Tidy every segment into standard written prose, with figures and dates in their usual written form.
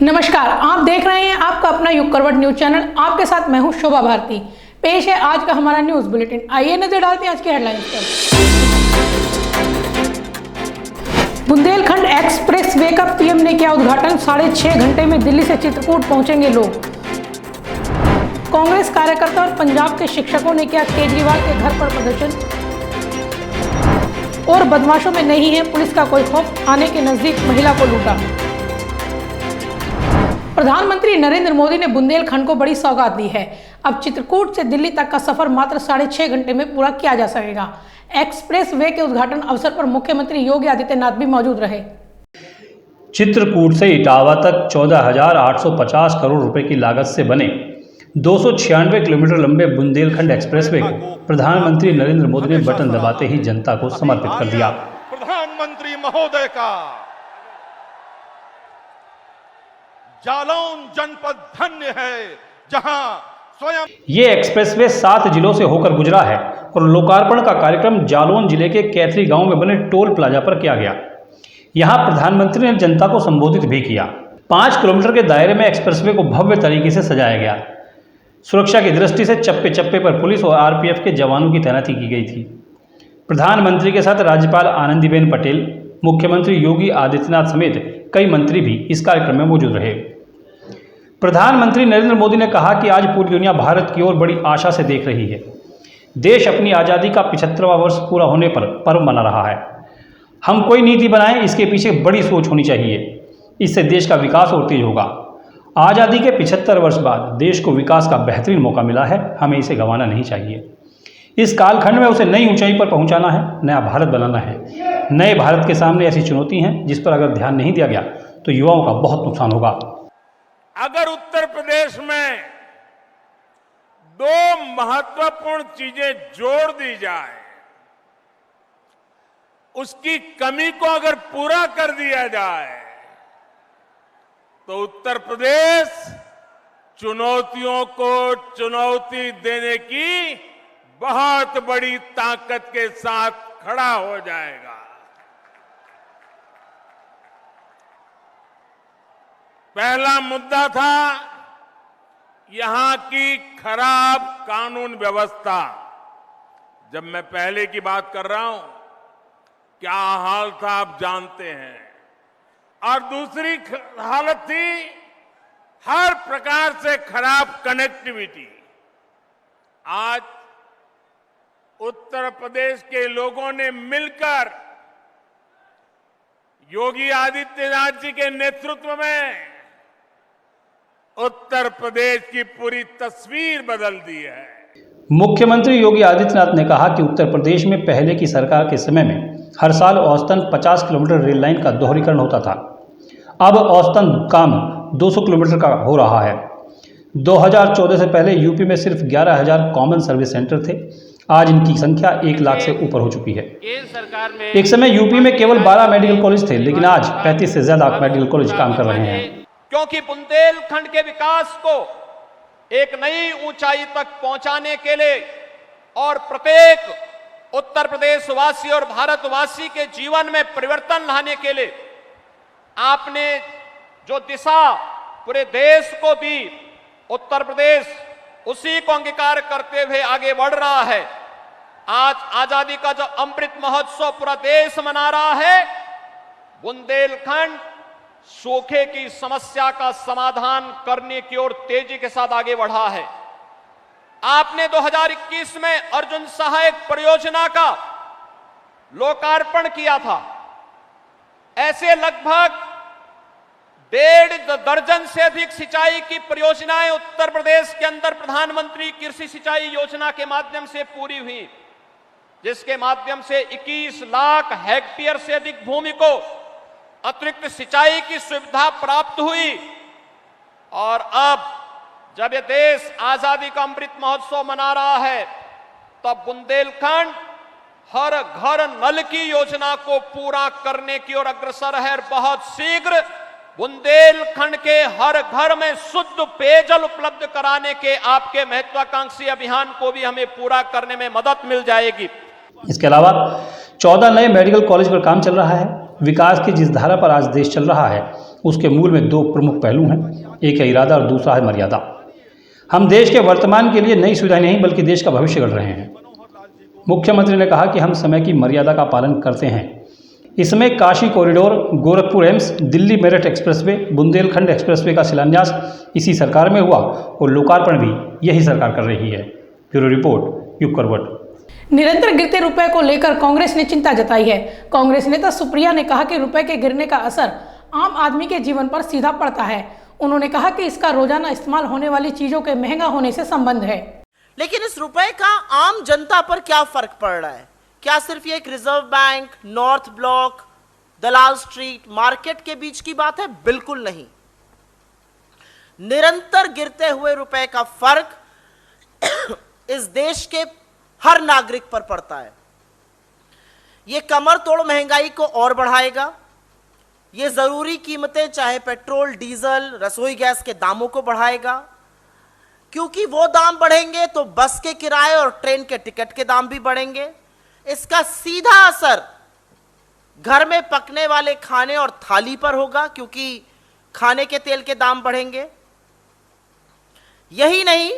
नमस्कार, आप देख रहे हैं आपका अपना युग करवट न्यूज चैनल। आपके साथ मैं हूं शोभा भारती। पेश है आज का हमारा न्यूज बुलेटिन। आइए नजर डालते हैं आज की हेडलाइंस पर। बुंदेलखंड एक्सप्रेस वे का पीएम ने किया उद्घाटन। 6.5 घंटे में दिल्ली से चित्रकूट पहुंचेंगे लोग। कांग्रेस कार्यकर्ता और पंजाब के शिक्षकों ने किया केजरीवाल के घर पर प्रदर्शन। और बदमाशों में नहीं है पुलिस का कोई खौफ, आने के नजदीक महिला को लूटा। प्रधानमंत्री नरेंद्र मोदी ने बुंदेलखंड को बड़ी सौगात दी है। अब चित्रकूट से दिल्ली तक का सफर मात्र 6.5 घंटे में पूरा किया जा सकेगा। एक्सप्रेस वे के उद्घाटन अवसर पर मुख्यमंत्री योगी आदित्यनाथ भी मौजूद रहे। चित्रकूट से इटावा तक 14,850 करोड़ रुपए की लागत से बने 296 किलोमीटर लंबे बुंदेलखंड एक्सप्रेसवे को प्रधानमंत्री नरेंद्र मोदी ने बटन दबाते ही जनता को समर्पित कर दिया। प्रधानमंत्री महोदय का जालौन जनपद धन्य है, जहां स्वयं ये एक्सप्रेसवे 7 जिलों से होकर गुजरा है और लोकार्पण का कार्यक्रम जालौन जिले के कैथरी गांव में बने टोल प्लाजा पर किया गया। यहां प्रधानमंत्री ने जनता को संबोधित भी किया। 5 किलोमीटर के दायरे में एक्सप्रेसवे को भव्य तरीके से सजाया गया। सुरक्षा की दृष्टि से चप्पे चप्पे पर पुलिस और आरपीएफ के जवानों की तैनाती की गई थी। प्रधानमंत्री के साथ राज्यपाल आनंदीबेन पटेल, मुख्यमंत्री योगी आदित्यनाथ समेत कई मंत्री भी इस कार्यक्रम में मौजूद रहे। प्रधानमंत्री नरेंद्र मोदी ने कहा कि आज पूरी दुनिया भारत की ओर बड़ी आशा से देख रही है। देश अपनी आज़ादी का 75वां वर्ष पूरा होने पर पर्व मना रहा है। हम कोई नीति बनाएं, इसके पीछे बड़ी सोच होनी चाहिए। इससे देश का विकास और तेज होगा। आज़ादी के 75 वर्ष बाद देश को विकास का बेहतरीन मौका मिला है, हमें इसे गंवाना नहीं चाहिए। इस कालखंड में उसे नई ऊंचाई पर पहुंचाना है, नया भारत बनाना है। नए भारत के सामने ऐसी चुनौती हैं जिस पर अगर ध्यान नहीं दिया गया तो युवाओं का बहुत नुकसान होगा। अगर उत्तर प्रदेश में 2 महत्वपूर्ण चीजें जोड़ दी जाए, उसकी कमी को अगर पूरा कर दिया जाए तो उत्तर प्रदेश चुनौतियों को चुनौती देने की बहुत बड़ी ताकत के साथ खड़ा हो जाएगा। पहला मुद्दा था यहां की खराब कानून व्यवस्था। जब मैं पहले की बात कर रहा हूं, क्या हाल था आप जानते हैं। और दूसरी हालत थी हर प्रकार से खराब कनेक्टिविटी। आज उत्तर प्रदेश के लोगों ने मिलकर योगी आदित्यनाथ जी के नेतृत्व में उत्तर प्रदेश की पूरी तस्वीर बदल दी है। मुख्यमंत्री योगी आदित्यनाथ ने कहा कि उत्तर प्रदेश में पहले की सरकार के समय में हर साल औसतन 50 किलोमीटर रेल लाइन का दोहरीकरण होता था। अब औसतन काम 200 किलोमीटर का हो रहा है। 2014 से पहले यूपी में सिर्फ 11,000 कॉमन सर्विस सेंटर थे। आज इनकी संख्या 1 लाख से ऊपर हो चुकी है। एक समय यूपी में केवल 12 मेडिकल कॉलेज थे, लेकिन आज 35 से ज्यादा मेडिकल कॉलेज काम कर रहे हैं। क्योंकि बुंदेलखंड के विकास को एक नई ऊंचाई तक पहुंचाने के लिए और प्रत्येक उत्तर प्रदेश वासी और भारतवासी के जीवन में परिवर्तन लाने के लिए आपने जो दिशा पूरे देश को दी, उत्तर प्रदेश उसी को अंगीकार करते हुए आगे बढ़ रहा है। आज आजादी का जो अमृत महोत्सव पूरा देश मना रहा है, बुंदेलखंड सूखे की समस्या का समाधान करने की ओर तेजी के साथ आगे बढ़ा है। आपने 2021 में अर्जुन सहायक परियोजना का लोकार्पण किया था। ऐसे लगभग 1.5 दर्जन से अधिक सिंचाई की परियोजनाएं उत्तर प्रदेश के अंदर प्रधानमंत्री कृषि सिंचाई योजना के माध्यम से पूरी हुई, जिसके माध्यम से 21 लाख हेक्टेयर से अधिक भूमि को अतिरिक्त सिंचाई की सुविधा प्राप्त हुई। और अब जब ये देश आजादी का अमृत महोत्सव मना रहा है, तब बुंदेलखंड हर घर नल की योजना को पूरा करने की ओर अग्रसर है। बहुत शीघ्र बुंदेलखंड के हर घर में शुद्ध पेयजल उपलब्ध कराने के आपके महत्वाकांक्षी अभियान को भी हमें पूरा करने में मदद मिल जाएगी। इसके अलावा 14 नए मेडिकल कॉलेज पर काम चल रहा है। विकास की जिस धारा पर आज देश चल रहा है उसके मूल में दो प्रमुख पहलू हैं, एक है इरादा और दूसरा है मर्यादा। हम देश के वर्तमान के लिए नई सुविधाएं नहीं बल्कि देश का भविष्य गढ़ रहे हैं। मुख्यमंत्री ने कहा कि हम समय की मर्यादा का पालन करते हैं। इसमें Kashi corridor, Gorakhpur AIIMS, Delhi Meerut expressway, Bundelkhand expressway का शिलान्यास इसी सरकार में हुआ और लोकार्पण भी यही सरकार कर रही है। ब्यूरो रिपोर्ट, युग करवट। निरंतर गिरते रुपए को लेकर कांग्रेस ने चिंता जताई है। कांग्रेस नेता सुप्रिया ने कहा कि रुपए के गिरने का असर आम आदमी के जीवन पर सीधा पड़ता है। उन्होंने कहा कि इसका रोजाना इस्तेमाल होने वाली चीजों के महंगा होने से संबंध है। लेकिन इस रुपए का आम जनता पर क्या फर्क पड़ रहा है? क्या सिर्फ ये एक रिजर्व बैंक, नॉर्थ ब्लॉक, दलाल स्ट्रीट, मार्केट के बीच की बात है? बिल्कुल नहीं। निरंतर गिरते हुए रुपए का फर्क इस देश के हर नागरिक पर पड़ता है। ये कमर तोड़ महंगाई को और बढ़ाएगा। ये जरूरी कीमतें चाहे पेट्रोल, डीजल, रसोई गैस के दामों को बढ़ाएगा, क्योंकि वो दाम बढ़ेंगे तो बस के किराए और ट्रेन के टिकट के दाम भी बढ़ेंगे। इसका सीधा असर घर में पकने वाले खाने और थाली पर होगा, क्योंकि खाने के तेल के दाम बढ़ेंगे। यही नहीं,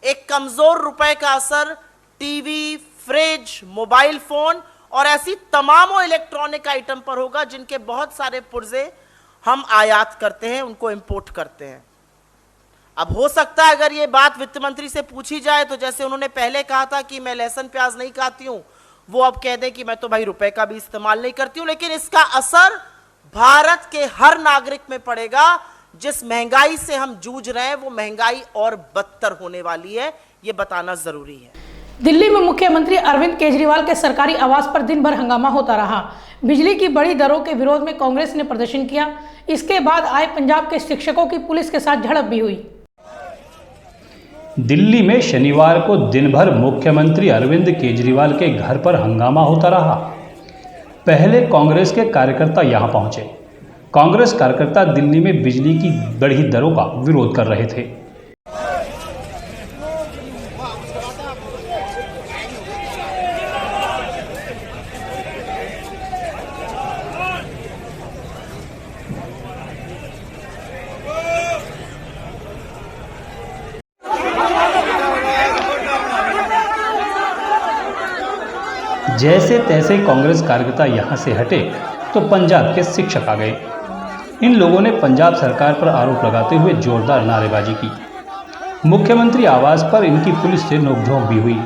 एक कमजोर रुपए का असर टीवी, फ्रिज, मोबाइल फोन और ऐसी तमाम इलेक्ट्रॉनिक आइटम पर होगा जिनके बहुत सारे पुर्जे हम आयात करते हैं, उनको इंपोर्ट करते हैं। अब हो सकता है अगर ये बात वित्त मंत्री से पूछी जाए तो जैसे उन्होंने पहले कहा था कि मैं लहसुन प्याज नहीं खाती हूं, वो अब कह दें कि मैं तो भाई रुपए का भी इस्तेमाल नहीं करती हूं। लेकिन इसका असर भारत के हर नागरिक में पड़ेगा। जिस महंगाई से हम जूझ रहे हैं वो महंगाई और बदतर होने वाली है, ये बताना जरूरी है। दिल्ली में मुख्यमंत्री अरविंद केजरीवाल के सरकारी आवास पर दिन भर हंगामा होता रहा। बिजली की बढ़ी दरों के विरोध में कांग्रेस ने प्रदर्शन किया। इसके बाद आए पंजाब के शिक्षकों की पुलिस के साथ झड़प भी हुई। दिल्ली में शनिवार को दिन भर मुख्यमंत्री अरविंद केजरीवाल के घर पर हंगामा होता रहा। पहले कांग्रेस के कार्यकर्ता यहां पहुंचे। कांग्रेस कार्यकर्ता दिल्ली में बिजली की बढ़ी दरों का विरोध कर रहे थे। जैसे तैसे कांग्रेस कार्यकर्ता यहां से हटे तो पंजाब के शिक्षक आ गए। इन लोगों ने पंजाब सरकार पर आरोप लगाते हुए जोरदार नारेबाजी की। मुख्यमंत्री आवास पर इनकी पुलिस से नोकझोंक भी हुई।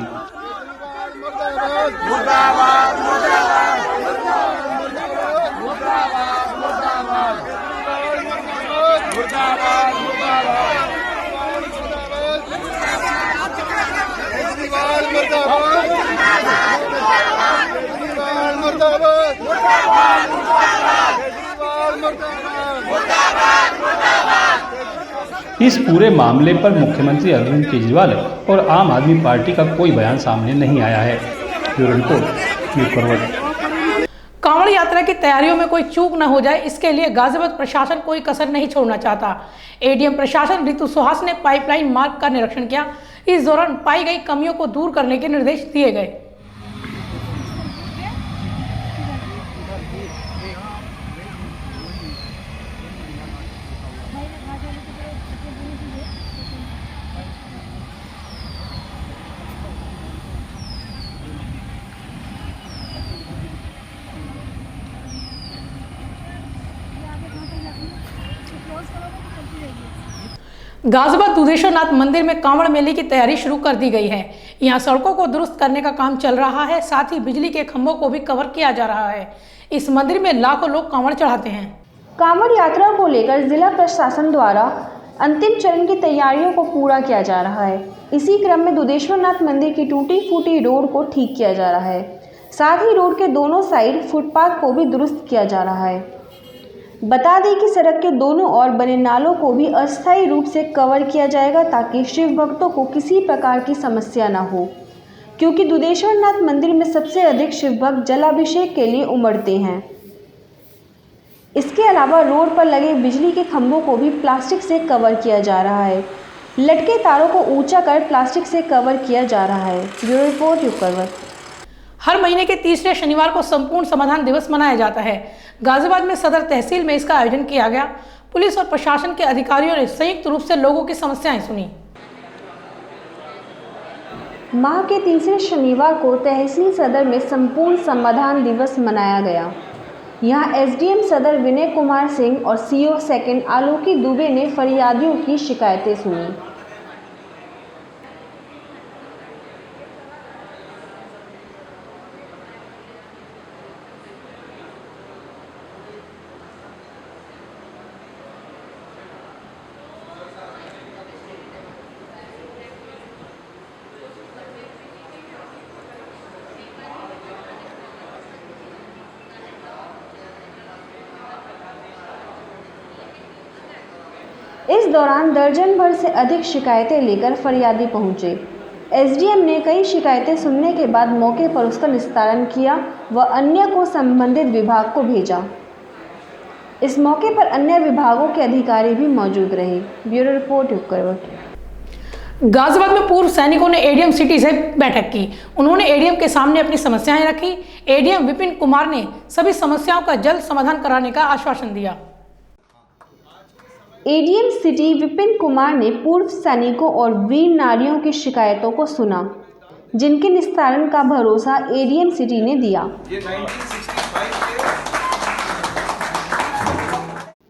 इस पूरे मामले पर मुख्यमंत्री अरविंद केजरीवाल और आम आदमी पार्टी का कोई बयान सामने नहीं आया है। ब्यूरो रिपोर्ट, युग करवट। कांवड़ यात्रा की तैयारियों में कोई चूक न हो जाए, इसके लिए गाजियाबाद प्रशासन कोई कसर नहीं छोड़ना चाहता। एडीएम प्रशासन ऋतु सुहास ने पाइपलाइन मार्ग का निरीक्षण किया। इस दौरान पाई गई कमियों को दूर करने के निर्देश दिए गए। गाजियाबाद दुधेश्वरनाथ मंदिर में कांवड़ मेले की तैयारी शुरू कर दी गई है। यहाँ सड़कों को दुरुस्त करने का काम चल रहा है, साथ ही बिजली के खंभों को भी कवर किया जा रहा है। इस मंदिर में लाखों लोग कांवड़ चढ़ाते हैं। कांवड़ यात्रा को लेकर जिला प्रशासन द्वारा अंतिम चरण की तैयारियों को पूरा किया जा रहा है। इसी क्रम में दुधेश्वरनाथ मंदिर की टूटी फूटी रोड को ठीक किया जा रहा है। साथ ही रोड के दोनों साइड फुटपाथ को भी दुरुस्त किया जा रहा है। बता दें कि सड़क के दोनों ओर बने नालों को भी अस्थायी रूप से कवर किया जाएगा ताकि शिव भक्तों को किसी प्रकार की समस्या न हो, क्योंकि दुधेश्वरनाथ मंदिर में सबसे अधिक शिव भक्त जलाभिषेक के लिए उमड़ते हैं। इसके अलावा रोड पर लगे बिजली के खंभों को भी प्लास्टिक से कवर किया जा रहा है। लटके तारों को ऊंचा कर प्लास्टिक से कवर किया जा रहा है। ब्यूरो रिपोर्ट, युग करवट। हर महीने के तीसरे शनिवार को संपूर्ण समाधान दिवस मनाया जाता है। गाजियाबाद में सदर तहसील में इसका आयोजन किया गया। पुलिस और प्रशासन के अधिकारियों ने संयुक्त रूप से लोगों की समस्याएं सुनी। माह के तीसरे शनिवार को तहसील सदर में संपूर्ण समाधान दिवस मनाया गया। यहां एसडीएम सदर विनय कुमार सिंह और सीओ सेकंड आलोकी दुबे ने फरियादियों की शिकायतें सुनी। इस दौरान दर्जन भर से अधिक शिकायतें लेकर फरियादी पहुंचे। एसडीएम ने कई शिकायतें सुनने के बाद मौके पर उसका निस्तारण किया व अन्य को संबंधित विभाग को भेजा। इस मौके पर अन्य विभागों के अधिकारी भी मौजूद रहे। Bureau report उपकरवट। गाजियाबाद में पूर्व सैनिकों ने एडीएम सिटी से बैठक की। उन्होंने एडीएम के सामने अपनी समस्याएं रखी। एडीएम विपिन कुमार ने सभी समस्याओं का जल्द समाधान कराने का आश्वासन दिया। एडीएम सिटी विपिन कुमार ने पूर्व सैनिकों और वीर नारियों की शिकायतों को सुना, जिनके निस्तारण का भरोसा एडीएम सिटी ने दिया।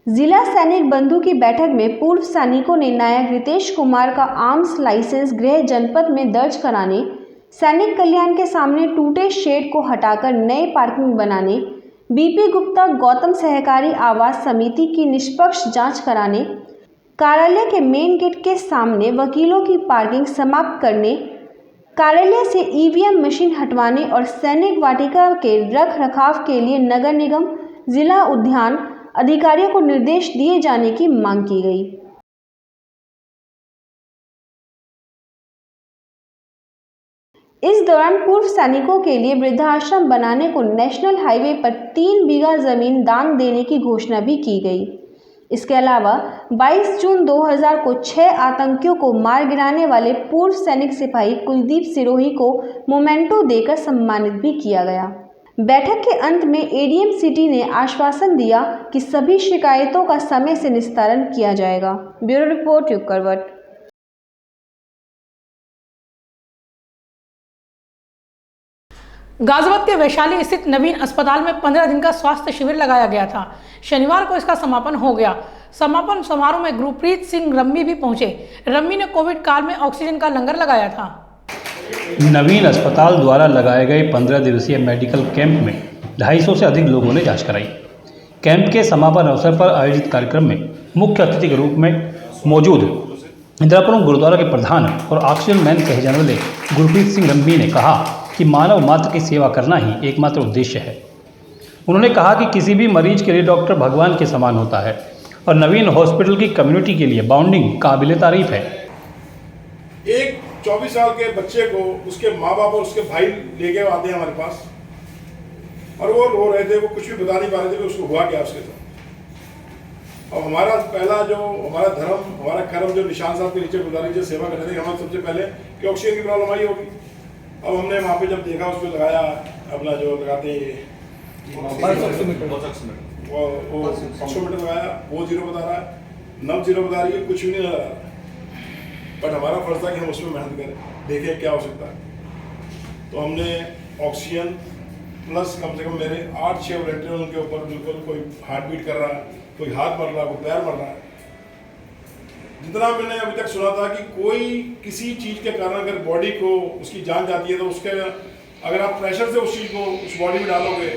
जिला सैनिक बंधु की बैठक में पूर्व सैनिकों ने नायक रितेश कुमार का आर्म्स लाइसेंस गृह जनपद में दर्ज कराने, सैनिक कल्याण के सामने टूटे शेड को हटाकर नए पार्किंग बनाने, बीपी गुप्ता गौतम सहकारी आवास समिति की निष्पक्ष जांच कराने, कार्यालय के मेन गेट के सामने वकीलों की पार्किंग समाप्त करने, कार्यालय से ईवीएम मशीन हटवाने और सैनिक वाटिका के रख रखाव के लिए नगर निगम, जिला उद्यान अधिकारियों को निर्देश दिए जाने की मांग की गई। इस दौरान पूर्व सैनिकों के लिए वृद्धाश्रम बनाने को नेशनल हाईवे पर 3 बीघा जमीन दान देने की घोषणा भी की गई। इसके अलावा 22 जून 2000 को 6 आतंकियों को मार गिराने वाले पूर्व सैनिक सिपाही कुलदीप सिरोही को मोमेंटो देकर सम्मानित भी किया गया। बैठक के अंत में एडीएम सिटी ने आश्वासन दिया कि सभी शिकायतों का समय से निस्तारण किया जाएगा। Bureau report उपकरवट। गाजियाबाद के वैशाली स्थित नवीन अस्पताल में 15 दिन का स्वास्थ्य शिविर लगाया गया था। शनिवार को इसका समापन हो गया। समापन समारोह में गुरप्रीत सिंह रम्मी भी पहुंचे। रम्मी ने कोविड काल में ऑक्सीजन का लंगर लगाया था। नवीन अस्पताल द्वारा लगाए गए 15 दिवसीय मेडिकल कैंप में 250 से अधिक लोगों ने जांच कराई। कैंप के समापन अवसर पर आयोजित कार्यक्रम में मुख्य अतिथि के रूप में मौजूद इंदिरापुरम गुरुद्वारा के प्रधान और ऑक्सीजन मैन कहे जाने वाले गुरप्रीत सिंह रम्मी ने कहा कि मानव मात्र की सेवा करना ही एकमात्र उद्देश्य है। उन्होंने कहा कि किसी भी मरीज के लिए डॉक्टर भगवान के समान होता है और नवीन हॉस्पिटल की कम्युनिटी के लिए बॉन्डिंग काबिले तारीफ है। एक 24 साल के बच्चे को उसके माँ बाप और उसके भाई लेके आते हैं हमारे पास और वो रो रहे थे, वो कुछ भी बता नहीं पा रहे थे कि उसको हुआ क्या उसके साथ। और हमारा पहला जो हमारा धर्म, हमारा कर्म जो निशान साहब के नीचे गुजारी जो सेवा करने थे, हमारे सबसे पहले कि ऑक्सीजन की प्रॉब्लम आई होगी। अब हमने वहाँ पे जब देखा उसको लगाया अपना जो लगाते हैं वो ऑक्सीमीटर लगाया, वो 0 बता रहा है, नब 0 बता रही है, कुछ भी नहीं लगा रहा। बट हमारा फर्ज था कि हम उसमें मेहनत करें, देखें क्या हो सकता है। तो हमने ऑक्सीजन प्लस कम से कम मेरे 8-6 वॉलंटियर उनके ऊपर, बिल्कुल कोई हार्ट बीट कर रहा है, कोई हाथ मर रहा है, कोई पैर मर रहा है। जितना मैंने अभी तक सुना था कि कोई किसी चीज़ के कारण अगर बॉडी को उसकी जान जाती है तो उसके अगर आप प्रेशर से उस चीज़ को उस बॉडी में डालोगे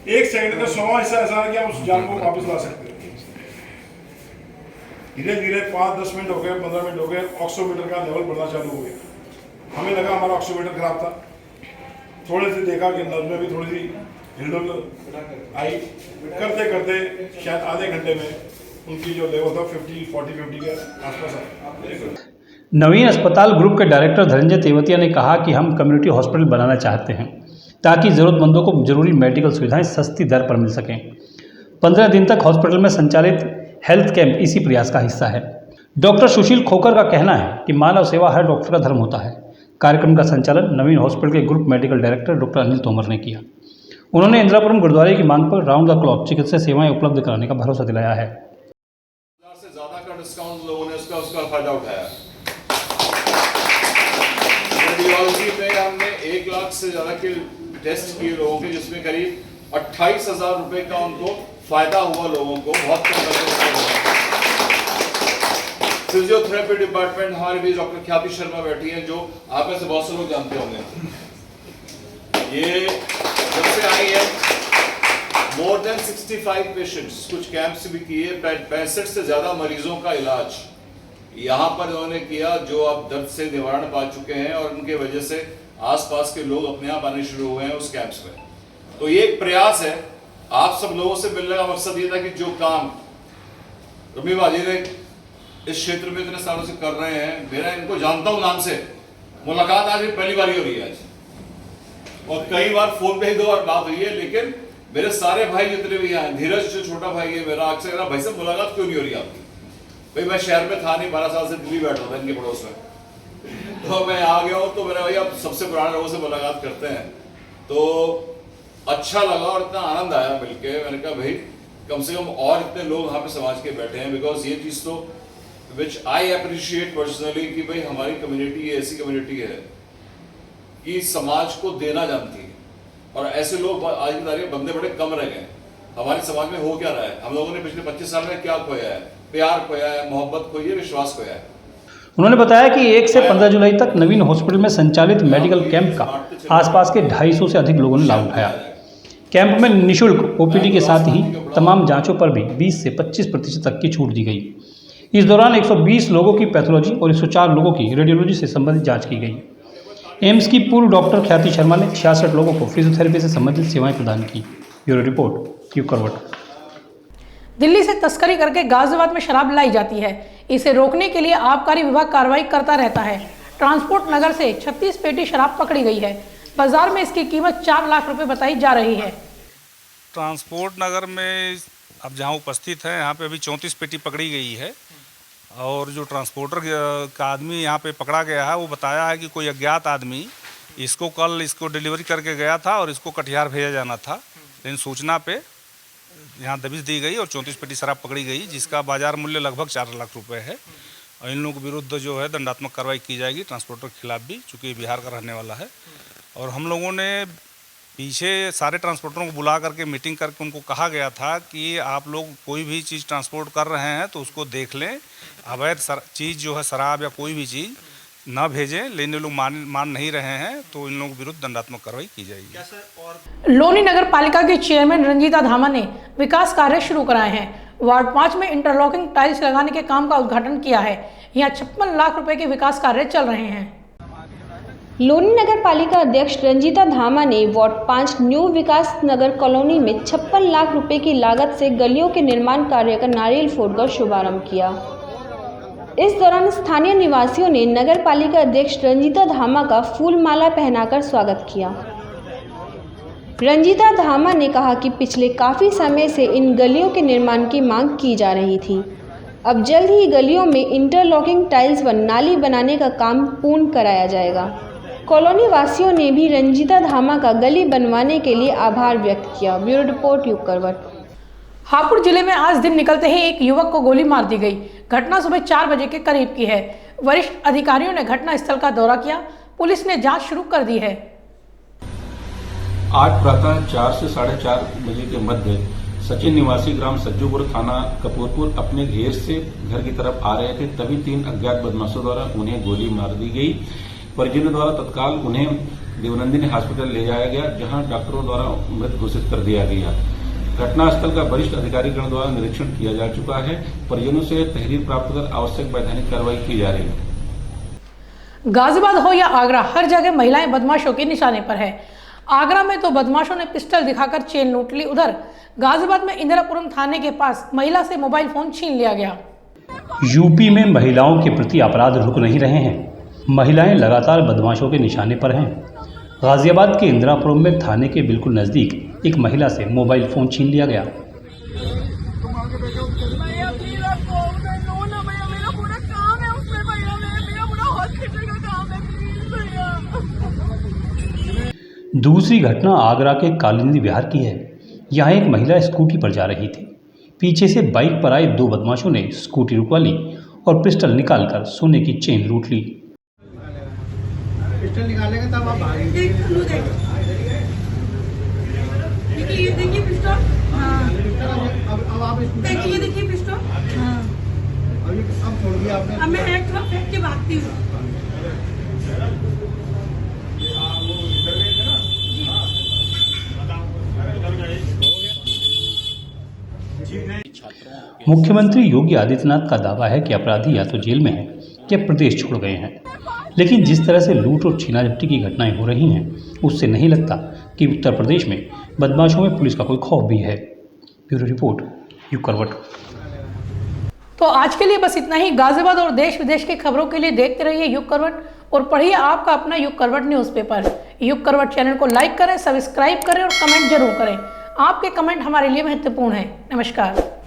1 सेकंड का 100वां हिस्सा ऐसा है कि आप उस जान को वापस ला सकते हो। धीरे धीरे 5-10 मिनट हो गए, 15 मिनट हो गए, ऑक्सीमीटर का लेवल बढ़ना चालू हो गया। हमें लगा हमारा ऑक्सीमीटर खराब था। थोड़े से देखा कि नर्व में भी थोड़ी सी हिलडुल आई। करते करते शायद आधे घंटे में उनकी जो लेवल था 50 के आसपास आया। नवीन अस्पताल ग्रुप के डायरेक्टर धनंजय तेवतिया ने कहा कि हम कम्युनिटी हॉस्पिटल बनाना चाहते हैं ताकि ज़रूरतमंदों को जरूरी मेडिकल सुविधाएं सस्ती दर पर मिल सकें। 15 दिन तक हॉस्पिटल में संचालित हेल्थ कैंप इसी प्रयास का हिस्सा है। डॉक्टर सुशील खोकर का कहना है कि मानव सेवा हर डॉक्टर का धर्म होता है। कार्यक्रम का संचालन नवीन हॉस्पिटल के group medical director doctor Anil Tomar ने किया। उन्होंने इंदिरापुरम गुरुद्वारे की मांग पर राउंड द क्लॉक चिकित्सा सेवाएं उपलब्ध कराने का भरोसा दिलाया है। से ज्यादा का डिस्काउंट लोगों ने उसका फायदा उठाया। रेडियोलॉजी में हमने 1 लाख से ज्यादा के टेस्ट किए लोगों के, जिसमें करीब 28,000 रुपए का उनको फायदा हुआ लोगों को, बहुत कम पैसे। फिजियोथेरेपी डिपार्टमेंट हमारे बीच डॉक्टर ख्याति शर्मा बैठी हैं, जो आप में से बहुत से लोग जानते होंगे। ये जब से आई है मोर देन 65 पेशेंट्स, कुछ कैंप्स भी किए, 65 से ज्यादा मरीजों का इलाज यहाँ पर उन्होंने किया, जो अब दर्द से निवारण पा चुके हैं और उनके वजह से आसपास के लोग अपने आप आने शुरू हुए हैं उस कैंप्स में। तो ये एक प्रयास है, आप सब लोगों से मिलने का मकसद ये था कि जो काम रमी बाजी ने इस क्षेत्र में इतने सालों से कर रहे हैं, मेरा इनको जानता हूं नाम से, मुलाकात आज पहली बार हो रही है आज, और कई बार फोन पे ही 2 बार बात हुई है, लेकिन मेरे सारे भाई जितने भी हैं, धीरज जो छोटा भाई है मेरा, अक्सर कह भाई साहब मुलाकात क्यों नहीं हो रही आपकी? भाई मैं शहर में था नहीं, 12 साल से दिल्ली बैठा था इनके पड़ोस में, तो मैं आ गया हूँ, तो मेरा भाई आप सबसे पुराने लोगों से मुलाकात करते हैं, तो अच्छा लगा और इतना आनंद आया मिलके। मैंने कहा भाई कम से कम और इतने लोग यहाँ पे समाज के बैठे हैं, बिकॉज ये चीज़ तो विच आई अप्रिशिएट पर्सनली कि भाई हमारी कम्युनिटी ऐसी कम्युनिटी है कि समाज को देना जानती है, और ऐसे लोग आज की तारीख बंदे बड़े कम रह गए। हमारे समाज में हो क्या रहा है, हम लोगों ने पिछले 25 साल में क्या खोया है? प्यार खोया है, मोहब्बत खोई है, विश्वास खोया है। उन्होंने बताया कि 1 से 15 जुलाई तक नवीन हॉस्पिटल में संचालित मेडिकल कैंप का आसपास के 250 से अधिक लोगों ने लाभ उठाया। कैंप में निःशुल्क ओपीडी के साथ ही तमाम जांचों पर भी 20 से 25% तक की छूट दी गई। इस दौरान 120 लोगों की पैथोलॉजी और 104 लोगों की रेडियोलॉजी से संबंधित जांच की गई। एम्स की पूर्व डॉक्टर ख्याति शर्मा ने 66 लोगों को फिजियोथेरेपी से संबंधित सेवाएं प्रदान की। ब्यूरो रिपोर्ट क्यू करवट। दिल्ली से तस्करी करके गाजियाबाद में शराब लाई जाती है। इसे रोकने के लिए आबकारी विभाग कार्रवाई करता रहता है। ट्रांसपोर्ट नगर से 36 पेटी शराब पकड़ी गई है। बाजार में इसकी कीमत 4 लाख रुपए बताई जा रही है। ट्रांसपोर्ट नगर में अब जहां उपस्थित है, यहाँ पे अभी 34 पेटी पकड़ी गई है, और जो ट्रांसपोर्टर का आदमी यहाँ पे पकड़ा गया है, वो बताया है कि कोई अज्ञात आदमी कल इसको डिलीवरी करके गया था और इसको कटिहार भेजा जाना था, लेकिन सूचना पे यहाँ दबिश दी गई और 34 पेटी शराब पकड़ी गई, जिसका बाजार मूल्य लगभग 4 लाख रुपए है। और इन लोगों के विरुद्ध जो है दंडात्मक कार्रवाई की जाएगी, ट्रांसपोर्टर के खिलाफ भी, चूँकि बिहार का रहने वाला है। और हम लोगों ने पीछे सारे ट्रांसपोर्टरों को बुला करके मीटिंग करके उनको कहा गया था कि आप लोग कोई भी चीज़ ट्रांसपोर्ट कर रहे हैं तो उसको देख लें, अवैध चीज़ जो है शराब या कोई भी चीज़ ना भेजें, लेकिन लोग मान नहीं रहे हैं तो इन लोगों के विरुद्ध दंडात्मक कार्रवाई की जाएगी। लोनी नगर पालिका के चेयरमैन रंजीता धामा ने विकास कार्य शुरू कराए हैं। वार्ड 5 में इंटरलॉकिंग टाइल्स लगाने के काम का उद्घाटन किया है। यहाँ 56 लाख रुपए के विकास कार्य चल रहे हैं। लोनी नगर पालिका अध्यक्ष रंजीता धामा ने वार्ड 5 न्यू विकास नगर कॉलोनी में 56 लाख रुपए की लागत से गलियों के निर्माण कार्य का नारियल फोड़कर शुभारंभ किया। इस दौरान स्थानीय निवासियों ने नगर पालिका अध्यक्ष रंजीता धामा का फूल माला पहनाकर स्वागत किया। रंजीता धामा ने कहा कि पिछले काफ़ी समय से इन गलियों के निर्माण की मांग की जा रही थी। अब जल्द ही गलियों में इंटरलॉकिंग टाइल्स व नाली बनाने का काम पूर्ण कराया जाएगा। कॉलोनी वासियों ने भी रंजीता धामा का गली बनवाने के लिए आभार व्यक्त किया। ब्यूरो रिपोर्ट यूं करवट। हापुड़ जिले में आज दिन निकलते ही एक युवक को गोली मार दी गई। घटना सुबह 4 बजे के करीब की है। वरिष्ठ अधिकारियों ने घटना स्थल का दौरा किया। पुलिस ने जांच शुरू कर दी है। आज प्रातः 4 से 4:30 बजे के मध्य सचिन निवासी ग्राम सज्जूपुर थाना कपूरपुर अपने घेर से घर की तरफ आ रहे थे, तभी 3 अज्ञात बदमाशों द्वारा उन्हें गोली मार दी गई। परिजनों द्वारा तत्काल उन्हें देवनंदिनी हॉस्पिटल ले जाया गया, जहां डॉक्टरों द्वारा मृत घोषित कर दिया गया। घटनास्थल का वरिष्ठ अधिकारीगण द्वारा निरीक्षण किया जा चुका है। परिजनों से तहरीर प्राप्त कर आवश्यक वैधानिक कार्रवाई की जा रही है। गाजियाबाद हो या आगरा, हर जगह महिलाएं बदमाशों के निशाने पर है। आगरा में तो बदमाशों ने पिस्टल दिखाकर चेन लूट ली। उधर गाजियाबाद में इंदिरापुरम थाने के पास महिला से मोबाइल फोन छीन लिया गया। यूपी में महिलाओं के प्रति अपराध रुक नहीं रहे हैं। महिलाएं लगातार बदमाशों के निशाने पर हैं। गाजियाबाद के इंदिरापुरम में थाने के बिल्कुल नज़दीक एक महिला से मोबाइल फ़ोन छीन लिया गया। दूसरी घटना आगरा के कालिंदी विहार की है। यहाँ एक महिला स्कूटी पर जा रही थी। पीछे से बाइक पर आए दो बदमाशों ने स्कूटी रुकवा ली और पिस्टल निकालकर सोने की चेन लूट ली। पिस्टल निकालेंगे तब आप भागेंगे। ये देखिए पिस्टल। हाँ। अब आप देखिए ये देखिए पिस्टल। हाँ। अब छोड़ दिया आपने। अब मैं एक तरफ फेंक के भागती हूँ। मुख्यमंत्री योगी आदित्यनाथ का दावा है कि अपराधी या तो जेल में हैं या प्रदेश छोड़ गए हैं, लेकिन जिस तरह से लूट और छीना झपटी की घटनाएं हो रही हैं, उससे नहीं लगता कि उत्तर प्रदेश में बदमाशों में पुलिस का कोई खौफ भी है। ब्यूरो रिपोर्ट, युग करवट। तो आज के लिए बस इतना ही। गाजियाबाद और देश विदेश की खबरों के लिए देखते रहिए युग करवट और पढ़िए आपका अपना युग करवट न्यूज़पेपर। युग करवट चैनल को लाइक करें, सब्सक्राइब करें और कमेंट जरूर करें। आपके कमेंट हमारे लिए महत्वपूर्ण है। नमस्कार।